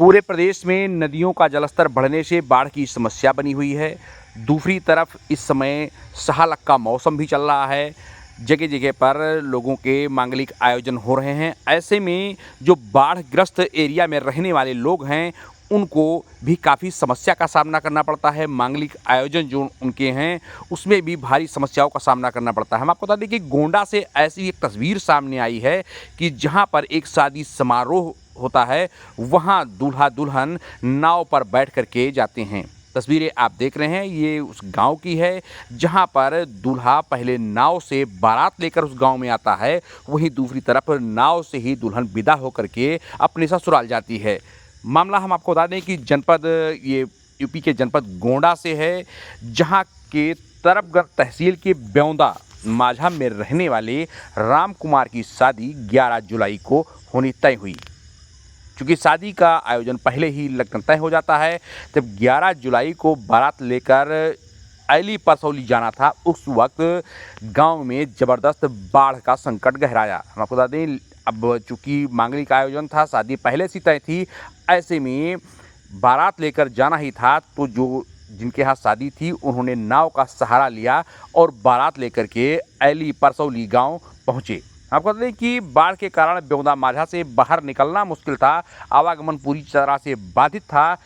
पूरे प्रदेश में नदियों का जलस्तर बढ़ने से बाढ़ की समस्या बनी हुई है। दूसरी तरफ इस समय सहालग का मौसम भी चल रहा है। जगह जगह पर लोगों के मांगलिक आयोजन हो रहे हैं। ऐसे में जो बाढ़ग्रस्त एरिया में रहने वाले लोग हैं उनको भी काफ़ी समस्या का सामना करना पड़ता है। मांगलिक आयोजन जो उनके हैं उसमें भी भारी समस्याओं का सामना करना पड़ता है। हम आपको बता दें कि गोंडा से ऐसी एक तस्वीर सामने आई है कि जहां पर एक शादी समारोह होता है, वहां दूल्हा दुल्हन नाव पर बैठ करके जाते हैं। तस्वीरें आप देख रहे हैं ये उस गांव की है जहां पर दूल्हा पहले नाव से बारात लेकर उस गांव में आता है, वहीं दूसरी तरफ नाव से ही दुल्हन विदा होकर के अपने ससुराल जाती है। मामला हम आपको बता दें कि जनपद ये यूपी के जनपद गोंडा से है, जहां के तरफगढ़ तहसील के ब्योंदा माझा में रहने वाले राम कुमार की शादी 11 जुलाई को होनी तय हुई। चूँकि शादी का आयोजन पहले ही लगन तय हो जाता है, जब 11 जुलाई को बारात लेकर ऐली परसौली जाना था, उस वक्त गांव में ज़बरदस्त बाढ़ का संकट गहराया। हम आपको बता दें, अब चूँकि मांगलिक आयोजन था, शादी पहले से तय थी, ऐसे में बारात लेकर जाना ही था, तो जो जिनके यहाँ शादी थी उन्होंने नाव का सहारा लिया और बारात लेकर के ऐली परसौली गाँव पहुँचे। आपको बता दें कि बाढ़ के कारण ब्योंदा माझा से बाहर निकलना मुश्किल था, आवागमन पूरी तरह से बाधित था।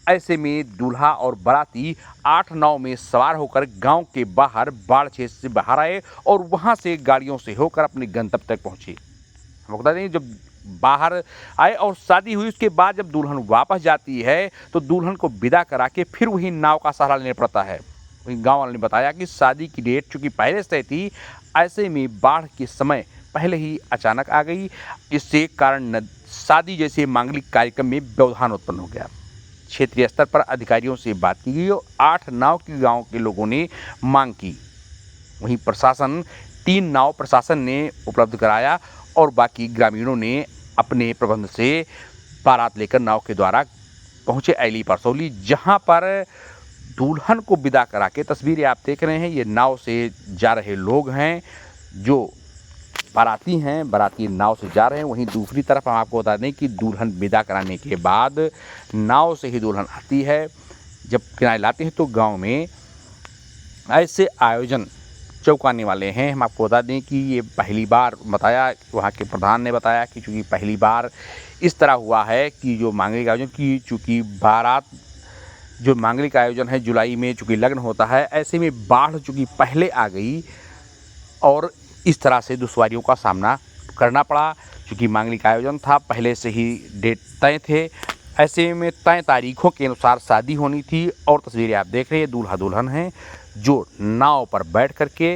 ऐसे में दूल्हा और बाराती 8 नाव में सवार होकर गांव के बाहर बाढ़ क्षेत्र से बाहर आए और वहां से गाड़ियों से होकर अपने गंतव्य तक पहुंचे। आपको बता दें, जब बाहर आए और शादी हुई, उसके बाद जब दुल्हन वापस जाती है तो दुल्हन को विदा करा के फिर वही नाव का सहारा लेना पड़ता है। वहीं गाँव वालों ने बताया कि शादी की डेट चूँकि पहले से थी, ऐसे में बाढ़ के समय पहले ही अचानक आ गई, इससे कारण शादी जैसे मांगलिक कार्यक्रम में व्यवधान उत्पन्न हो गया। क्षेत्रीय स्तर पर अधिकारियों से बात की गई और 8 नाव के गांव के लोगों ने मांग की। वहीं प्रशासन 3 नाव प्रशासन ने उपलब्ध कराया और बाकी ग्रामीणों ने अपने प्रबंध से बारात लेकर नाव के द्वारा पहुंचे ऐली परसौली, जहां पर दुल्हन को विदा करा के तस्वीरें आप देख रहे हैं। ये नाव से जा रहे लोग हैं, जो बाराती हैं, बाराती नाव से जा रहे हैं। वहीं दूसरी तरफ हम आपको बता दें कि दुल्हन विदा कराने के बाद नाव से ही दुल्हन आती है। जब किनारे लाते हैं तो गांव में ऐसे आयोजन चौंकाने वाले हैं। हम आपको बता दें कि ये पहली बार बताया, वहाँ के प्रधान ने बताया कि चूँकि पहली बार इस तरह हुआ है कि जो मांगलिक आयोजन की, चूँकि बारात जो मांगलिक आयोजन है जुलाई में चूँकि लग्न होता है, ऐसे में बाढ़ चूँकि पहले आ गई और इस तरह से दुश्वारियों का सामना करना पड़ा। क्योंकि मांगलिक आयोजन था, पहले से ही डेट तय थे, ऐसे में तय तारीखों के अनुसार शादी होनी थी। और तस्वीरें आप देख रहे हैं, दूल्हा दुल्हन हैं जो नाव पर बैठ करके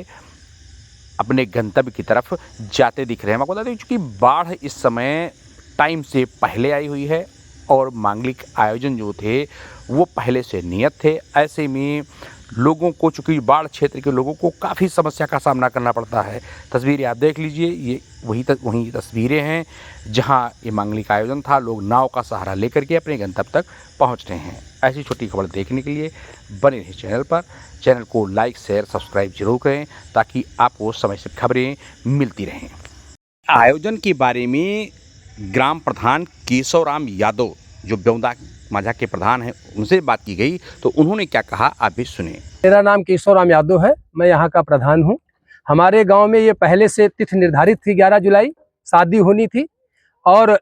अपने गंतव्य की तरफ जाते दिख रहे हैं। मैं आपको बता दें, चूँकि बाढ़ इस समय टाइम से पहले आई हुई है और मांगलिक आयोजन जो थे वो पहले से नियत थे। ऐसे में लोगों को, चूँकि बाढ़ क्षेत्र के लोगों को काफ़ी समस्या का सामना करना पड़ता है। तस्वीरें आप देख लीजिए, ये वही तस्वीरें हैं जहां ये मांगलिक आयोजन था। लोग नाव का सहारा लेकर के अपने गंतव्य तक पहुंच रहे हैं। ऐसी छोटी खबर देखने के लिए बने रहिए चैनल पर। चैनल को लाइक, शेयर, सब्सक्राइब जरूर करें ताकि आपको समय से खबरें मिलती रहें। आयोजन के बारे में ग्राम प्रधान केशवराम यादव, जो ब्योंदा माझा के प्रधान हैं, उनसे बात की गई तो उन्होंने क्या कहा, आप भी सुने। मेरा नाम केशवराम यादव है, मैं यहाँ का प्रधान हूँ। हमारे गांव में ये पहले से तिथि निर्धारित थी, 11 जुलाई शादी होनी थी। और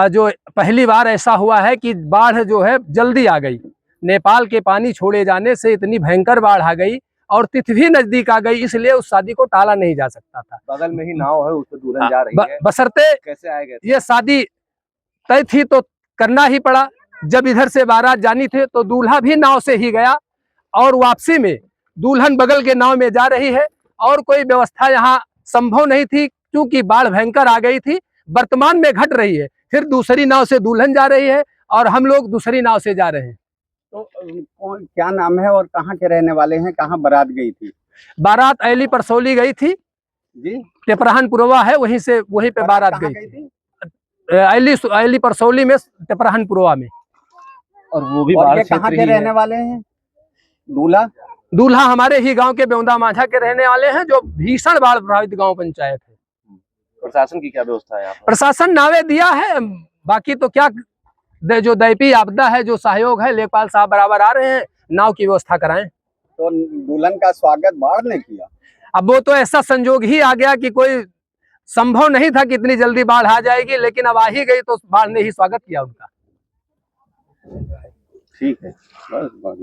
जो पहली बार ऐसा हुआ है कि बाढ़ जो है जल्दी आ गई। नेपाल के पानी छोड़े जाने से इतनी भयंकर बाढ़ आ गई और तिथि भी नजदीक आ गई, इसलिए उस शादी को टाला नहीं जा सकता था। बगल में ही नाव है, उससे दुल्हन जा रही है, बशर्ते कैसे आएगा? ये शादी तय थी तो करना ही पड़ा। जब इधर से बारात जानी थी तो दूल्हा भी नाव से ही गया और वापसी में दुल्हन बगल के नाव में जा रही है और कोई व्यवस्था यहाँ संभव नहीं थी क्योंकि बाढ़ भयंकर आ गई थी। वर्तमान में घट रही है, फिर दूसरी नाव से दुल्हन जा रही है और हम लोग दूसरी नाव से जा रहे हैं। तो कौन, क्या नाम है और कहाँ के रहने वाले हैं? कहाँ बारात गई थी? बारात ऐली परसौली गई थी जी, टेपराहन पुरवा है, वहीं पे बारात गई थी। ऐली परसौली में, टेपराहन पुरवा में। और वो भी बाहर कहाँ के रहने वाले हैं? दूल्हा हमारे ही गांव के ब्योंदा माझा के रहने वाले हैं, जो भीषण बाढ़ प्रभावित गांव पंचायत है। प्रशासन की क्या व्यवस्था है यहाँ पर? प्रशासन नावे दिया है, बाकी तो क्या जो दैवीय आपदा है, जो सहयोग है, लेखपाल साहब बराबर आ रहे हैं, नाव की व्यवस्था कराएं। तो दुल्हन का स्वागत बाढ़ ने किया। अब वो तो ऐसा संजोग ही आ गया कि कोई संभव नहीं था कि इतनी जल्दी बाढ़ आ जाएगी, लेकिन अब आ ही गई तो बाढ़ ने ही स्वागत किया उनका। ठीक है, बस।